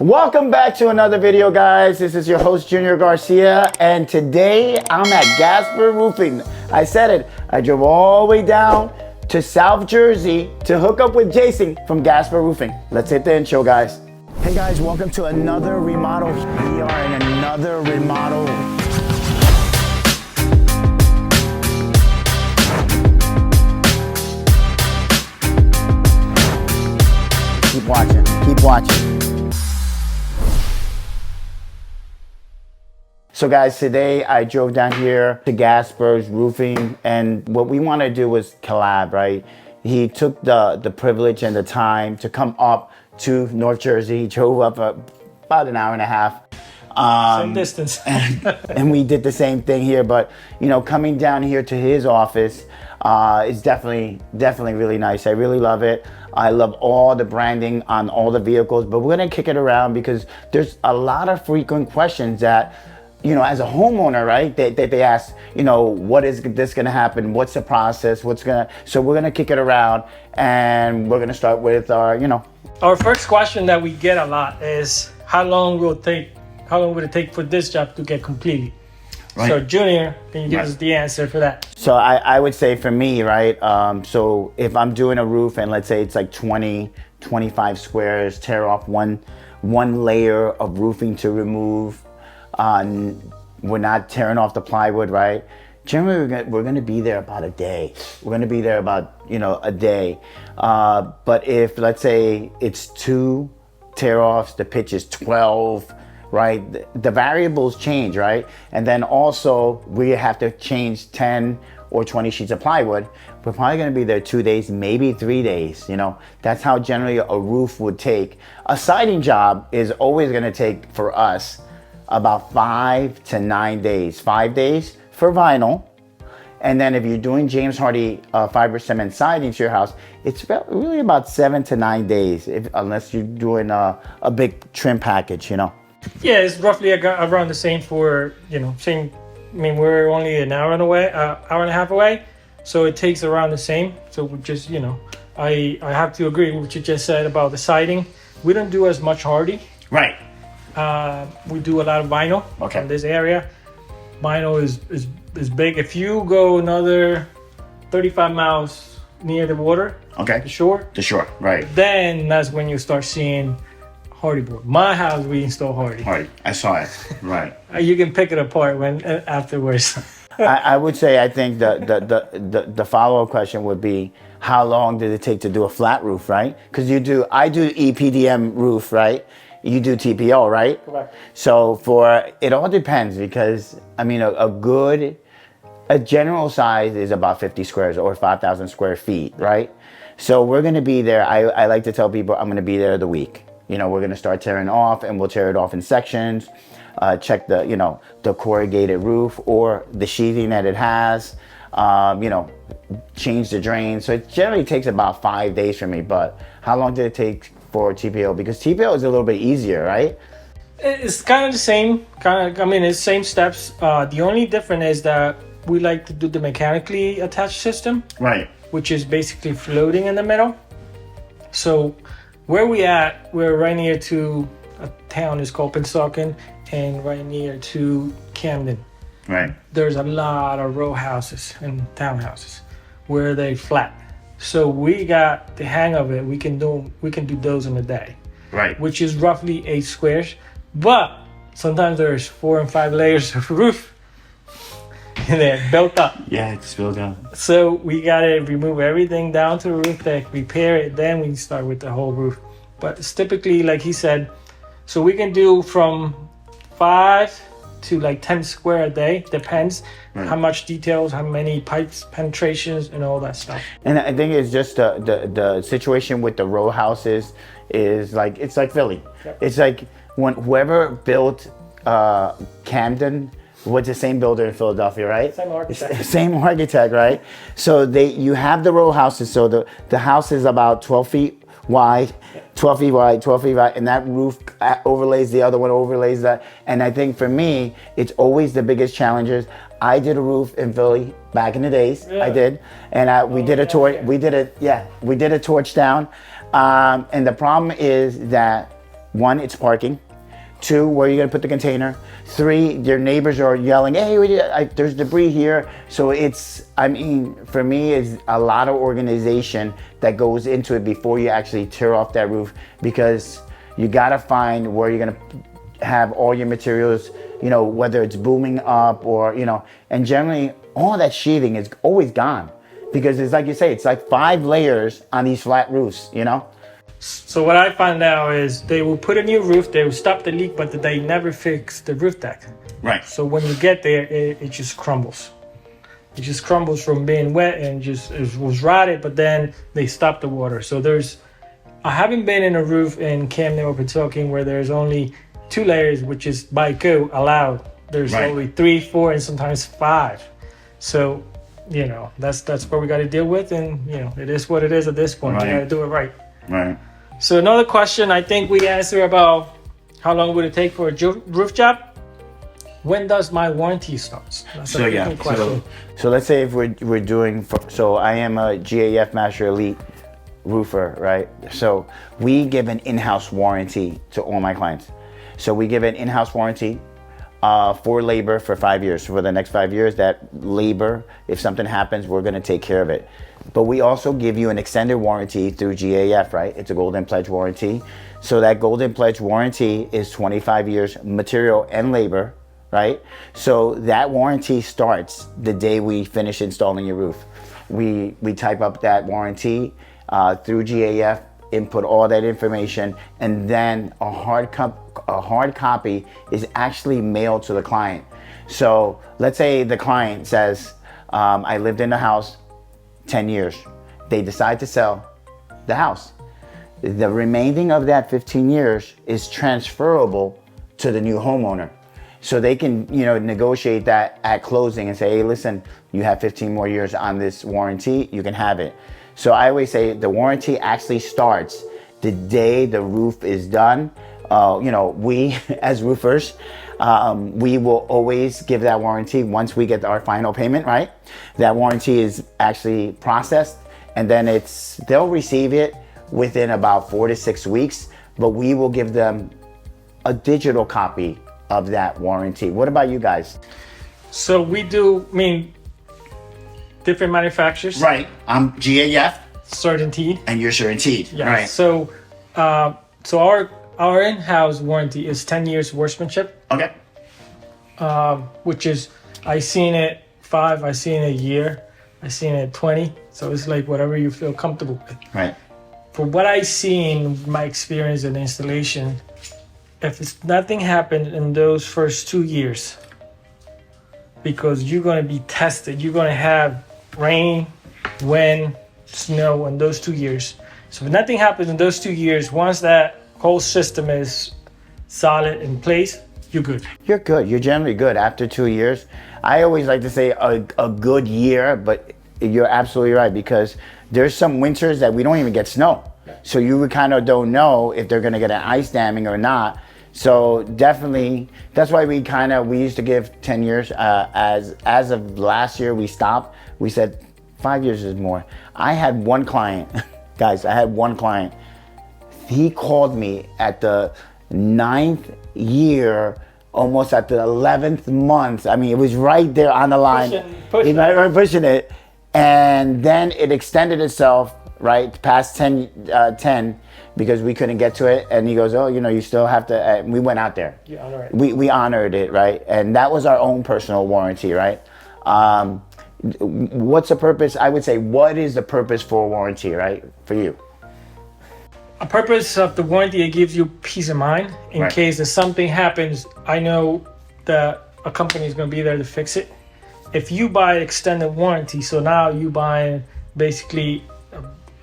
Welcome back to another video, guys. This is your host, Junior Garcia, and today I'm at Gasper Roofing. I said it, I drove all the way down to South Jersey to hook up with Jason from Gasper Roofing. Let's hit the intro, guys. Hey guys, welcome to another remodel. We are in another remodel. Keep watching, keep watching. So guys, today I drove down here to Gasper's Roofing, and what we want to do was collab, right? He took the privilege and the time to come up to North Jersey. He drove up about an hour and a half. Same distance. and we did the same thing here, but you know, coming down here to his office is definitely really nice. I really love it. I love all the branding on all the vehicles, but we're gonna kick it around because there's a lot of frequent questions that, you know, as a homeowner, right, they ask, you know, what is this gonna happen? What's the process? So we're gonna kick it around, and we're gonna start with our, you know. Our first question that we get a lot is, how long will it take for this job to get completed? Right. So Junior, can you give us the answer for that? So I would say for me, right, so if I'm doing a roof and let's say it's like 25 squares, tear off one layer of roofing to remove, we're not tearing off the plywood, right? Generally, we're gonna be there about a day. We're gonna be there about, you know, a day. But if, let's say, it's 2 tear-offs, the pitch is 12, right? The variables change, right? And then also, we have to change 10 or 20 sheets of plywood. We're probably gonna be there 2 days, maybe 3 days, you know? That's how generally a roof would take. A siding job is always gonna take, for us, about 5 to 9 days. 5 days for vinyl, and then if you're doing James Hardie fiber cement siding to your house, it's really about 7 to 9 days, unless you're doing a big trim package, you know. Yeah, it's roughly around the same for, you know, same. I mean, we're only an hour and a half away, so it takes around the same. So we just, you know, I have to agree with what you just said about the siding. We don't do as much Hardie. Right. We do a lot of vinyl in this area. Vinyl is big. If you go another 35 miles near the water, the shore, right. Then that's when you start seeing Hardie board. My house, we install Hardie. Hardie, I saw it, right. You can pick it apart afterwards. I would say, I think the follow-up question would be, how long did it take to do a flat roof, right? Because I do EPDM roof, right? You do TPO, right? Correct. So it all depends, because I mean, a general size is about 50 squares or 5,000 square feet, right? So we're gonna be there. I like to tell people I'm gonna be there the week. You know, we're gonna start tearing off, and we'll tear it off in sections. Check the corrugated roof or the sheathing that it has. You know, change the drain. So it generally takes about 5 days for me. But how long did it take for TPO? Because TPO is a little bit easier, right? It's kind of the same. It's same steps. The only difference is that we like to do the mechanically attached system, right? Which is basically floating in the middle. So where we're right near to a town is called Pennsauken, and right near to Camden. Right. There's a lot of row houses and townhouses where they flat. So we got the hang of it. We can do those in a day. Right. Which is roughly 8 squares. But sometimes there's 4 and 5 layers of roof and they're built up. Yeah, it's built up. So we gotta remove everything down to the roof deck, repair it, then we start with the whole roof. But it's typically, like he said, so we can do from 5 to like 10 square a day, depends how much details, how many pipes, penetrations, and all that stuff. And I think it's just the situation with the row houses is like, it's like Philly. Yep. It's like when whoever built Camden was the same builder in Philadelphia, right? Same architect. Same architect, right? So you have the row houses, so the house is about 12 feet wide, 12 feet wide, 12 feet wide, and that roof overlays the other one, overlays that. And I think for me, it's always the biggest challenges. I did a roof in Philly back in the days. Yeah. I did, and we did a torch. We did a torch down, and the problem is that one, it's parking. Two, where are you going to put the container? Three, your neighbors are yelling, hey, there's debris here. So for me, it's a lot of organization that goes into it before you actually tear off that roof, because you got to find where you're going to have all your materials, whether it's booming up or, and generally all that sheathing is always gone, because it's like you say, it's like 5 layers on these flat roofs, So what I find now is they will put a new roof, they will stop the leak, but they never fix the roof deck. Right. So when you get there, it just crumbles. It just crumbles from being wet and it was rotted, but then they stop the water. So I haven't been in a roof in Camden or Pawtucket where there's only 2 layers, which is by code allowed. There's only 3, 4, and sometimes 5. So, that's what we got to deal with, and it is what it is at this point. Right. We got to do it right. Right. So another question I think we answer about how long would it take for a roof job? When does my warranty start? That's a good question. So let's say if we're doing, so I am a GAF Master Elite roofer, right? So we give an in-house warranty to all my clients. So we give an in-house warranty for labor for 5 years. For the next 5 years, that labor, if something happens, we're going to take care of it. But we also give you an extended warranty through GAF, right? It's a Golden Pledge warranty. So that Golden Pledge warranty is 25 years material and labor, right? So that warranty starts the day we finish installing your roof. We type up that warranty through GAF, input all that information, and then a hard copy is actually mailed to the client. So let's say the client says, I lived in the house 10 years. They decide to sell the house. The remaining of that 15 years is transferable to the new homeowner. So they can, negotiate that at closing and say, hey, listen, you have 15 more years on this warranty, you can have it. So I always say the warranty actually starts the day the roof is done. We as roofers, we will always give that warranty once we get our final payment, right? That warranty is actually processed, and then they'll receive it within about 4 to 6 weeks, but we will give them a digital copy of that warranty. What about you guys? So we do, different manufacturers. Right. I'm GAF. Certainty. And you're Certainty. Yeah. Right. So our in-house warranty is 10 years workmanship. Okay. Which is, I seen it 5, I seen it a year, I seen it 20. So it's like whatever you feel comfortable with. Right. For what I seen, my experience in installation, if nothing happened in those first 2 years, because you're going to be tested, you're going to have rain, wind, snow in those 2 years. So if nothing happens in those 2 years, once that whole system is solid in place, you're good. You're good. You're generally good after 2 years. I always like to say a good year, but you're absolutely right, because there's some winters that we don't even get snow. So you kind of don't know if they're going to get an ice damming or not. So definitely, that's why we used to give 10 years. As of last year, we stopped. We said 5 years is more. I had one client, guys, he called me at the 9th year, almost at the 11th month. It was right there on the line. Pushing it. And then it extended itself, right, past 10, because we couldn't get to it. And he goes, oh, you still have to, we went out there. You honor it. We honored it, right? And that was our own personal warranty, right? What's the purpose? I would say, what is the purpose for a warranty, right, for you? A purpose of the warranty, it gives you peace of mind in case if something happens. I know that a company is going to be there to fix it. If you buy extended warranty, so now you buy basically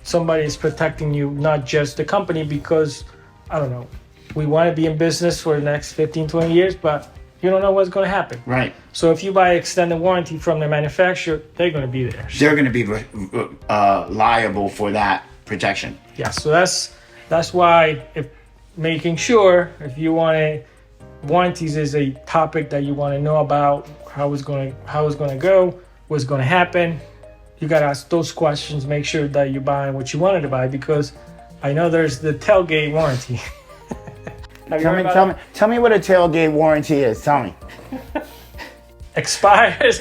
somebody is protecting you, not just the company, because I don't know, we want to be in business for the next 15, 20 years, but you don't know what's going to happen. Right. So if you buy extended warranty from the manufacturer, they're going to be there. They're going to be liable for that protection. Yeah. So that's why making sure if you want to, warranties is a topic that you want to know about, how it's going to go, what's going to happen. You got to ask those questions, make sure that you're buying what you wanted to buy, because I know there's the tailgate warranty. Have you heard about that? Tell me what a tailgate warranty is. Tell me. Expires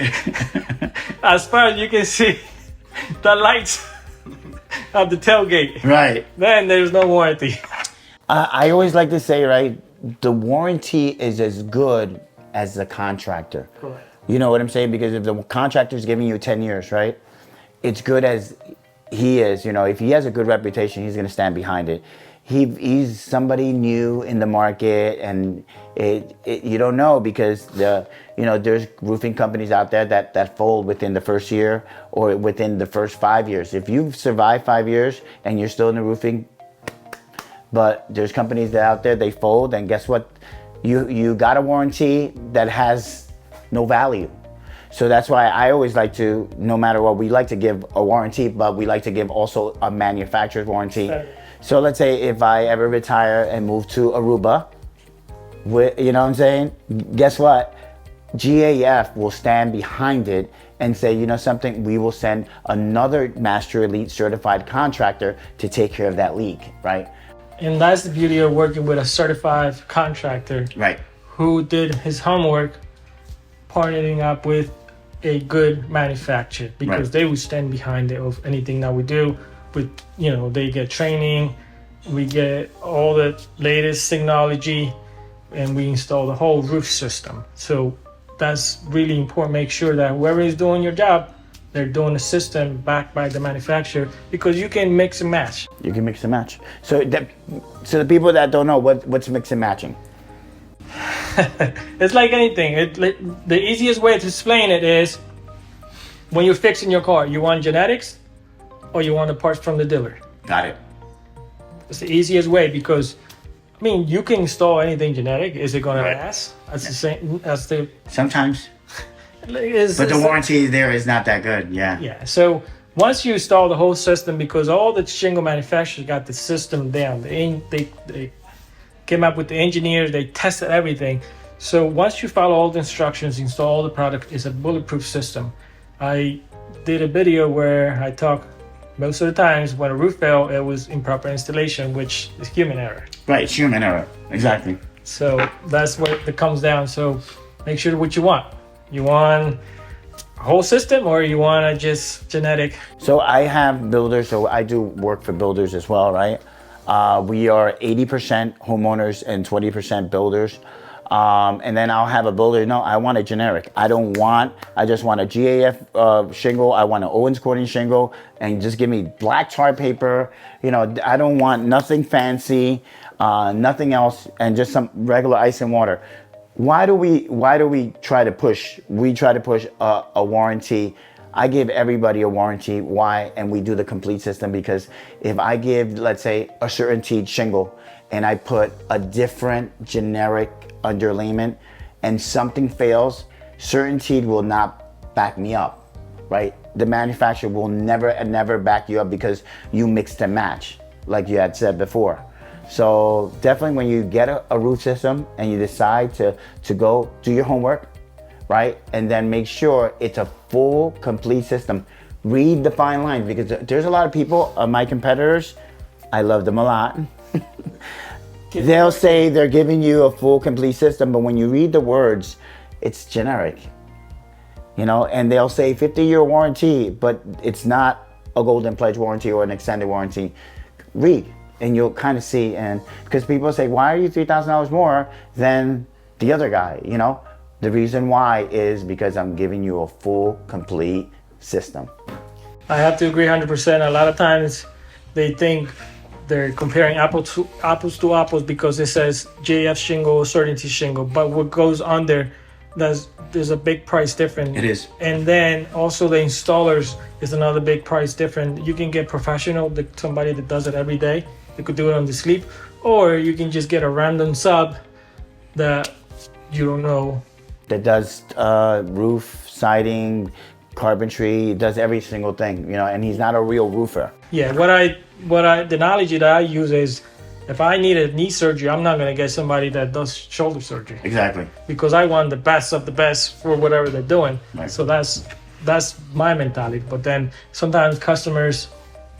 as far as you can see the lights of the tailgate. Right. Then there's no warranty. I always like to say, right, the warranty is as good as the contractor. Correct. You know what I'm saying? Because if the contractor's giving you 10 years, right, it's good as he is. You know, if he has a good reputation, he's going to stand behind it. He's somebody new in the market, and you don't know, because there's roofing companies out there that fold within the first year or within the first 5 years. If you've survived 5 years and you're still in the roofing, but there's companies that out there, they fold, and guess what? You got a warranty that has no value. So that's why I always like to, no matter what, we like to give a warranty, but we like to give also a manufacturer's warranty. So let's say if I ever retire and move to Aruba, you know what I'm saying? Guess what? GAF will stand behind it and say, you know something, we will send another Master Elite certified contractor to take care of that leak, right? And that's the beauty of working with a certified contractor. Right. Who did his homework, partnering up with a good manufacturer, because they will stand behind it of anything that we do. With, they get training, we get all the latest technology, and we install the whole roof system. So that's really important. Make sure that whoever is doing your job, they're doing the system backed by the manufacturer, because you can mix and match. You can mix and match. So the people that don't know, what's mix and matching? It's like anything. The easiest way to explain it is, when you're fixing your car, you want genetics or you want the parts from the dealer. Got it. It's the easiest way, because you can install anything genetic. Is it going to last? That's the same as the... Sometimes. But the warranty there is not that good, yeah. Yeah, so once you install the whole system, because all the shingle manufacturers got the system down. They came up with the engineers, they tested everything. So once you follow all the instructions, install all the product, it's a bulletproof system. I did a video where I talk most of the times when a roof failed, it was improper installation, which is human error. Right, it's human error, exactly. So that's what it comes down. So make sure what you want. You want a whole system, or you want just genetic? So I have builders, so I do work for builders as well, right? We are 80% homeowners and 20% builders. And then I'll have a builder, no, I want a generic. I just want a GAF shingle. I want an Owens Corning shingle, and just give me black tar paper. I don't want nothing fancy, nothing else, and just some regular ice and water. Why do we try to push? We try to push a warranty. I give everybody a warranty. Why? And we do the complete system, because if I give, let's say, a CertainTeed shingle, and I put a different generic underlayment, and something fails, CertainTeed will not back me up, right? The manufacturer will never back you up, because you mixed and match, like you had said before. So definitely, when you get a roof system and you decide to go do your homework, right? And then make sure it's a full, complete system. Read the fine lines, because there's a lot of people, my competitors, I love them a lot. They'll say they're giving you a full, complete system, but when you read the words, it's generic. And they'll say 50-year warranty, but it's not a golden pledge warranty or an extended warranty. Read, and you'll kind of see. And because people say, why are you $3,000 more than the other guy? The reason why is because I'm giving you a full, complete system. I have to agree 100%. A lot of times they think they're comparing apples to apples because it says JF shingle, CertainTeed shingle, but what goes on there's a big price difference. It is. And then also the installers is another big price difference. You can get professional, somebody that does it every day. You could do it on the sleep, or you can just get a random sub that you don't know. That does roof, siding, carpentry, does every single thing, and he's not a real roofer. Yeah, the analogy that I use is, if I need a knee surgery, I'm not going to get somebody that does shoulder surgery. Exactly. Because I want the best of the best for whatever they're doing. Right. So that's my mentality. But then sometimes customers,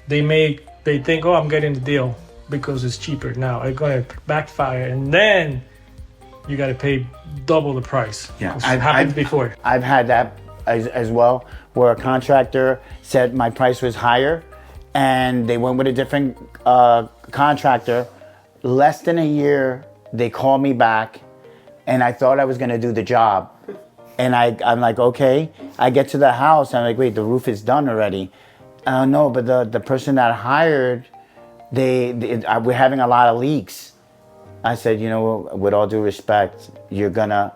they think, oh, I'm getting the deal. because it's cheaper. Now it's gonna backfire, and then you got to pay double the price. Yeah, it happened before. I've had that as well, where a contractor said my price was higher, and they went with a different contractor. Less than a year, they called me back, and I thought I was gonna do the job. And I'm like, okay. I get to the house, I'm like, wait, the roof is done already. No, but the person that hired, we're having a lot of leaks. I said, you know, with all due respect, you're gonna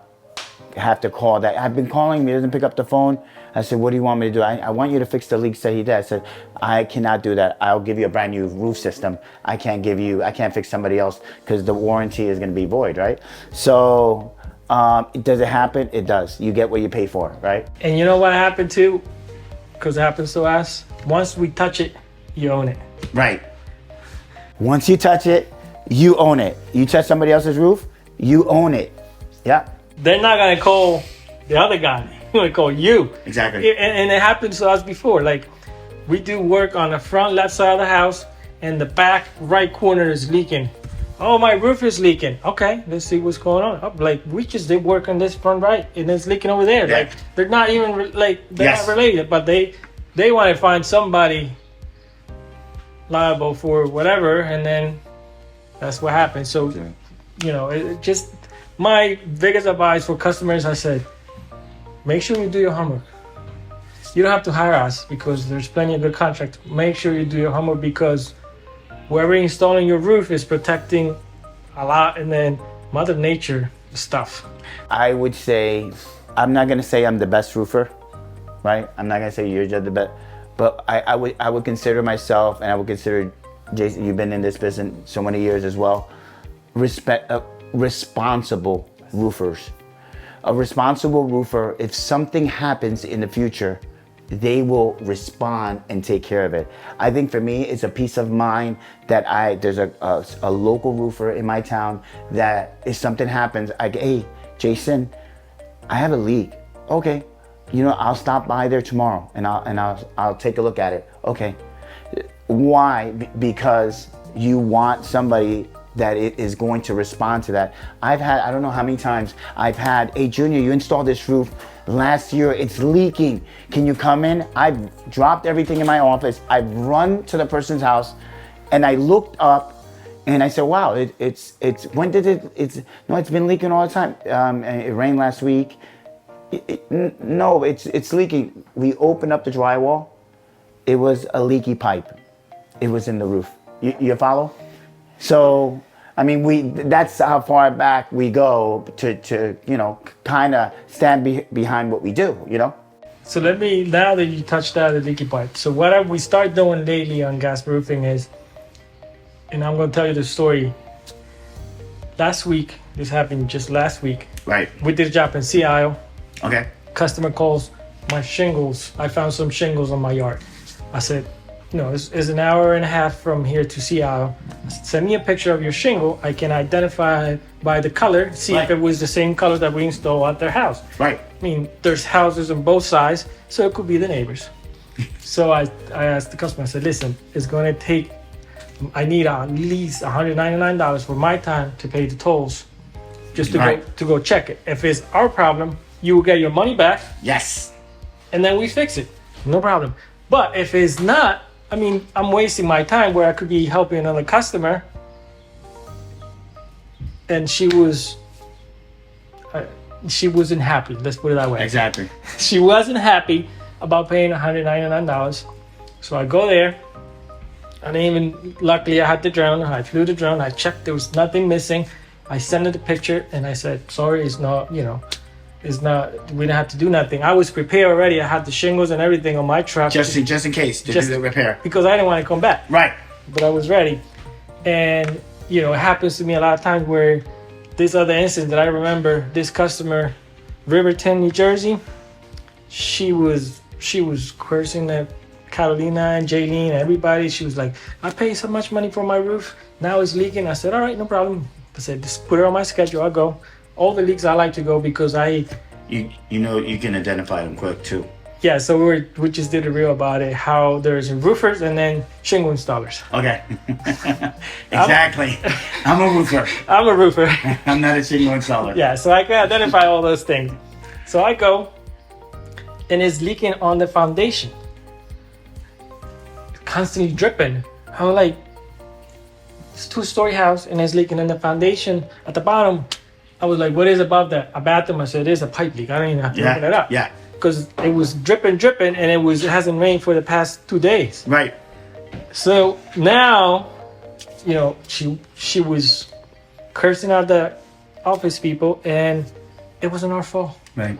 have to call that. I've been calling him, he doesn't pick up the phone. I said, what do you want me to do? I want you to fix the leaks that he did. I said, I cannot do that. I'll give you a brand new roof system. I can't fix somebody else because the warranty is gonna be void, right? So, does it happen? It does. You get what you pay for, right? And you know what happened too? Because it happens to us. Once we touch it, you own it. Right. Once you touch it, you own it. You touch somebody else's roof, you own it. Yeah. They're not gonna call the other guy. They're gonna call you. Exactly. And it happened to us before. Like, we do work on the front left side of the house, and the back right corner is leaking. Oh, my roof is leaking. Okay, let's see what's going on. Oh, like, we just did work on this front right, and it's leaking over there. Yeah. Like, they're not even they're Yes. not related, but they want to find somebody liable for whatever, and then that's what happens. So, you know, it just my biggest advice for customers, I said, make sure you do your homework. You don't have to hire us because there's plenty of good contractors. Make sure you do your homework because whoever installing your roof is protecting a lot, and then Mother Nature stuff. I would say, I'm not gonna say I'm the best roofer, right? I'm not gonna say you're just the best, but I would consider myself, and I would consider Jason, you've been in this business so many years as well, responsible roofers. A responsible roofer, if something happens in the future, they will respond and take care of it. I think for me, it's a peace of mind that there's a local roofer in my town that if something happens, hey, Jason, I have a leak. Okay, you know, I'll stop by there tomorrow and I'll take a look at it. Okay, why? Because you want somebody that it is going to respond to that. I don't know how many times I've had, hey Junior, you installed this roof last year, it's leaking. Can you come in? I've dropped everything in my office. I've run to the person's house and I looked up and I said, wow, it's been leaking all the time. And it rained last week. No, it's leaking. We opened up the drywall. It was a leaky pipe. It was in the roof. You follow? So, I mean, that's how far back we go to you know, kind of stand behind what we do, you know? So now that you touched that, the leaky pipe. So what we start doing lately on gas roofing is, and I'm going to tell you the story. Last week, this happened just last week. Right. We did a job in Sea Isle. Okay. Customer calls, my shingles. I found some shingles on my yard. I said, you know, it's an hour and a half from here to Sea Isle. I said, send me a picture of your shingle. I can identify by the color, see if it was the same color that we installed at their house. Right. I mean, there's houses on both sides, so it could be the neighbors. So I asked the customer, I said, listen, it's going to take, I need at least $199 for my time to pay the tolls just to go check it. If it's our problem, you will get your money back. Yes. And then we fix it. No problem. But if it's not, I mean, I'm wasting my time where I could be helping another customer. And she wasn't happy. Let's put it that way. Exactly. She wasn't happy about paying $199. So I go there. And even luckily I had the drone. I flew the drone. I checked. There was nothing missing. I sent her the picture and I said, sorry, it's not, you know, it's not, we didn't have to do nothing. I was prepared already. I had the shingles and everything on my truck. Just in case to do the repair. Because I didn't want to come back. Right. But I was ready. And, you know, it happens to me a lot of times where this other incident that I remember, this customer, Riverton, New Jersey, she was cursing at Carolina and Jaylene, everybody. She was like, I paid so much money for my roof. Now it's leaking. I said, all right, no problem. I said, just put it on my schedule. I'll go. All the leaks I like to go because you know you can identify them quick too. Yeah, so we just did a reel about it, how there's roofers and then shingle installers. Okay. Exactly. I'm a roofer. I'm a roofer. I'm not a shingle installer. Yeah, so I can identify all those things. So I go, and it's leaking on the foundation. It's constantly dripping. I'm like, it's a 2-story house and it's leaking on the foundation at the bottom. I was like, what is above that? A bathroom? I said, it is a pipe leak. I don't even have to look it up. Yeah. Because it was dripping, and it hasn't rained for the past 2 days. Right. So now, she was cursing out the office people, and it wasn't our fault. Right.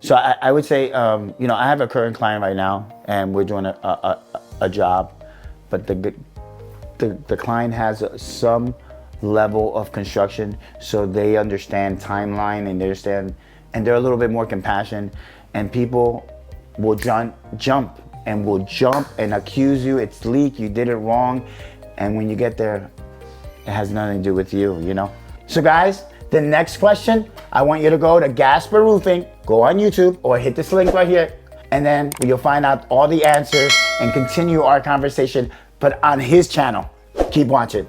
So I would say, I have a current client right now, and we're doing a job, but the client has some level of construction, so they understand timeline and they're a little bit more compassionate, and people will jump and accuse you. It's leak, you did it wrong, and when you get there, it has nothing to do with you, So guys, the next question, I want you to go to Gasper Roofing, go on YouTube or hit this link right here, and then you'll find out all the answers and continue our conversation, but on his channel. Keep watching.